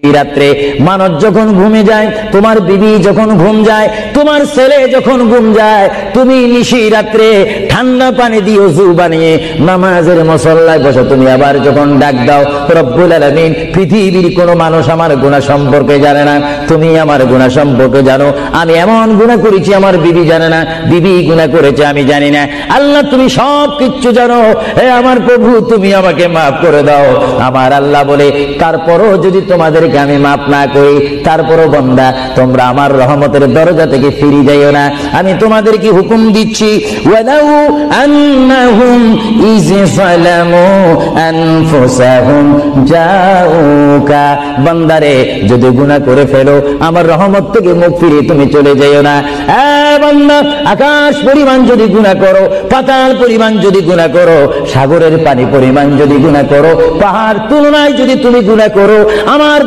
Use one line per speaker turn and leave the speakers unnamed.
রাত্রে মানুষ যখন ঘুমে যায়, তোমার বিবি যখন ঘুম যায়, তোমার ছেলে যখন ঘুম যায়, তুমি নিশি রাত্রে ঠান্ডা পানি দিয়ে ওযু বানিয়ে নামাজের মুসল্লায় বসে তুমি আবার যখন ডাক দাও, রব্বুল আলামিন, পৃথিবীর কোনো মানুষ আমার গুনাহ সম্পর্কে জানে না, তুমি আমার গুনাহ সম্পর্কে জানো। আমি এমন গুনাহ করেছি আমার বিবি জানে না, বিবি গুনাহ করেছে আমি জানি না। আল্লাহ তুমি সব কিচ্ছু জানো, হে আমার প্রভু তুমি আমাকে মাফ করে দাও। আমার আল্লাহ বলে, তারপরও যদি তোমাদের আমি মাফ না করি, তারপরও বান্দা তোমরা আমার রহমতের দরজা থেকে ফিরে যাইও না। আমি তোমাদেরকে হুকুম দিচ্ছি, ওয়ালাউ আন্নাহুম ইয যালামু আনফুসাহুম জাউকা, বান্দারে যদি গুনাহ করে ফেলো আমার রহমত থেকে মুখ ফিরিয়ে তুমি চলে যাইও না। বান্দা, আকাশ পরিমাণ যদি গুনাহ করো, পাতাল পরিমাণ যদি গুনাহ করো, সাগরের পানি পরিমাণ যদি গুনাহ করো, পাহাড় তুলনায় যদি তুমি গুনাহ করো, আমার